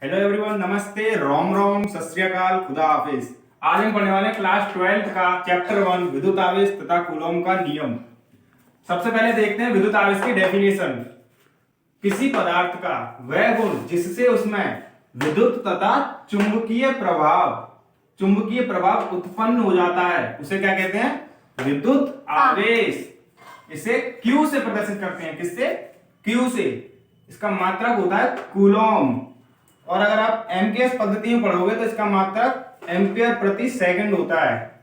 Hello everyone, नमस्ते, रोम रोम, सत श्री अकाल, खुदा हाफिज। आज हम पढ़ने वाले हैं क्लास 12 का चैप्टर 1 विद्युत आवेश तथा कूलॉम का नियम। सबसे पहले देखते हैं विद्युत आवेश की डेफिनेशन। किसी पदार्थ का वह गुण जिससे उसमें विद्युत तथा चुंबकीय प्रभाव उत्पन्न हो जाता है उसे क्या कहते हैं? विद्युत आवेश। इसे Q से प्रदर्शित करते हैं। किससे? Q से। इसका मात्रक होता है कूलॉम। और अगर आप एमकेएस पद्धति में पढ़ोगे तो इसका मात्रक एम्पियर प्रति सेकंड होता है।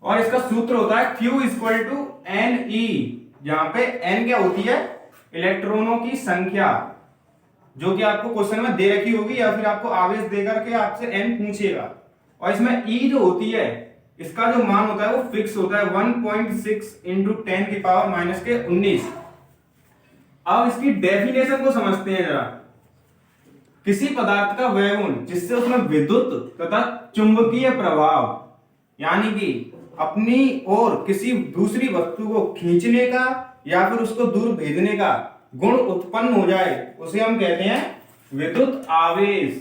और इसका सूत्र होता है Q equal to n e, जहां पे n क्या होती है? इलेक्ट्रॉनों की संख्या, जो कि आपको क्वेश्चन में दे रखी होगी या फिर आपको आवेश देकर के आपसे n पूछेगा। और इसमें e जो होती है, इसका जो मान होता है वो फिक्स होता है 1.6 इंटू 10 की पावर माइनस के 19। अब इसकी डेफिनेशन को समझते हैं जरा। किसी पदार्थ का वह गुण जिससे उसमें विद्युत तथा चुंबकीय प्रभाव, यानी कि अपनी ओर किसी दूसरी वस्तु को खींचने का या फिर उसको दूर भेजने का गुण उत्पन्न हो जाए, उसे हम कहते हैं विद्युत आवेश।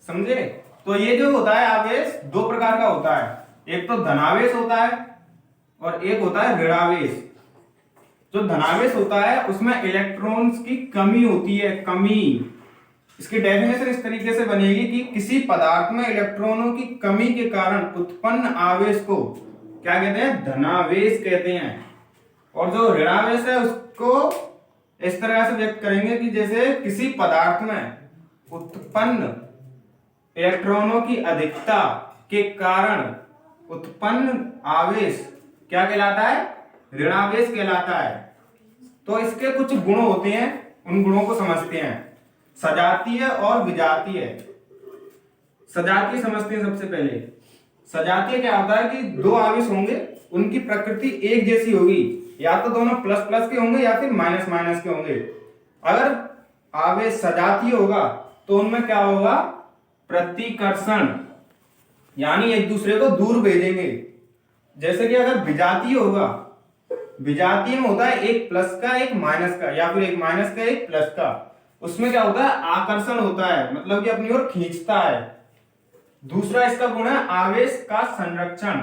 समझे? तो ये जो होता है आवेश दो प्रकार का होता है। एक तो धनावेश होता है और एक होता है ऋणावेश। जो धनावेश होता है उसमें इलेक्ट्रॉन्स की कमी होती है, कमी। इसकी डेफिनेशन इस तरीके से बनेगी कि किसी पदार्थ में इलेक्ट्रॉनों की कमी के कारण उत्पन्न आवेश को क्या कहते हैं? धनावेश कहते हैं। और जो ऋणावेश है उसको इस तरह से व्यक्त करेंगे कि जैसे किसी पदार्थ में उत्पन्न इलेक्ट्रॉनों की अधिकता के कारण उत्पन्न आवेश क्या कहलाता है? ऋणावेश कहलाता है। तो इसके कुछ गुण होते हैं, उन गुणों को समझते हैं। सजातीय और विजातीय। सजातीय समझते हैं सबसे पहले। सजातीय क्या होता है कि दो आवेश होंगे, उनकी प्रकृति एक जैसी होगी, या तो दोनों प्लस प्लस के होंगे या फिर माइनस माइनस के होंगे। अगर आवेश सजातीय होगा तो उनमें क्या होगा? प्रतिकर्षण, यानी एक दूसरे को दूर भेजेंगे। जैसे कि अगर विजातीय होगा, विजातीय में होता है एक प्लस का एक माइनस का, या फिर एक माइनस का एक प्लस का। उसमें क्या होता है? आकर्षण होता है, मतलब कि अपनी ओर खींचता है। दूसरा इसका गुण है आवेश का संरक्षण।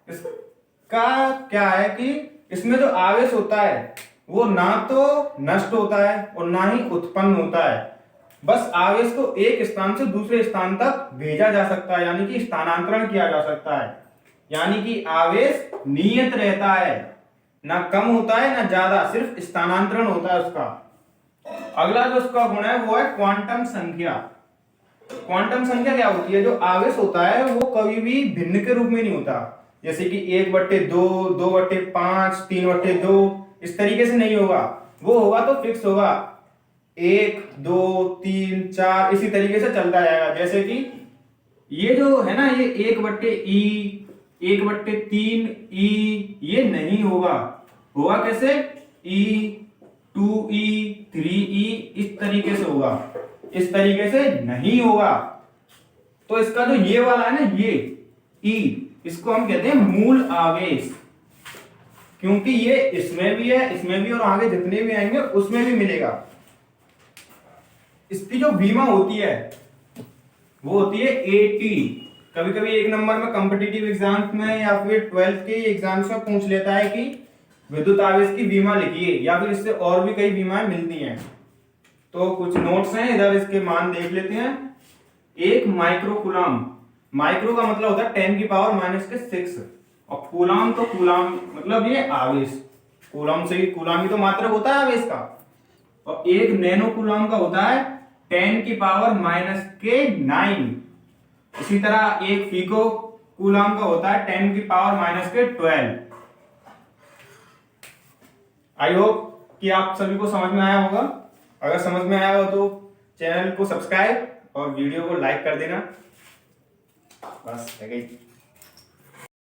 इसका क्या है कि इसमें जो आवेश होता है वो ना तो नष्ट होता है और ना ही उत्पन्न होता है। बस आवेश को एक स्थान से दूसरे स्थान तक भेजा जा सकता है, यानी कि स्थानांतरण किया जा सकता है। यानी कि आवेश नियत रहता है, ना कम होता है ना ज्यादा, सिर्फ स्थानांतरण होता है उसका। अगला जो उसका गुण है वो है क्वांटम संख्या। क्वांटम संख्या क्या होती है? जो आवेश होता है वो कभी भी भिन्न के रूप में नहीं होता, जैसे कि 1/2, 2/5, 3/2, इस तरीके से नहीं होगा। वो होगा तो फिक्स होगा, 1, 2, 3, 4 इसी तरीके से चलता जाएगा। जैसे कि ये जो है ना, ये 1/E, 1/3 E, ये नहीं होगा। होगा कैसे? E, 2E, 3E, इस तरीके से होगा, इस तरीके से नहीं होगा। तो इसका जो ये वाला है ना, ये E, इसको हम कहते हैं मूल आवेश, क्योंकि ये इसमें भी है, इसमें भी, और आगे जितने भी आएंगे उसमें भी मिलेगा। इसकी जो बीमा होती है वो होती है AT। कभी कभी एक नंबर में कॉम्पिटिटिव एग्जाम्स में या फिर 12th के एग्जाम्स में पूछ लेता है कि विद्युत आवेश की बीमा लिखिए, या फिर इससे और भी कई बीमाएं मिलती हैं। तो कुछ नोट्स हैं, इधर इसके मान देख लेते हैं। एक माइक्रो कूलम, माइक्रो का मतलब होता है 10 की पावर माइनस के 6, और कूलम तो कूलम मतलब ये आवेश, कूलम से ही, कूलम ही तो मात्रक होता है आवेश का। और एक नैनो कूलम का होता है 10 की पावर माइनस के 9। इसी तरह एक फीको कूलम का होता है 10 की पावर माइनस के 12। आई होप कि आप सभी को समझ में आया होगा। अगर समझ में आया हो तो चैनल को सब्सक्राइब और वीडियो को लाइक कर देना। बस है गई।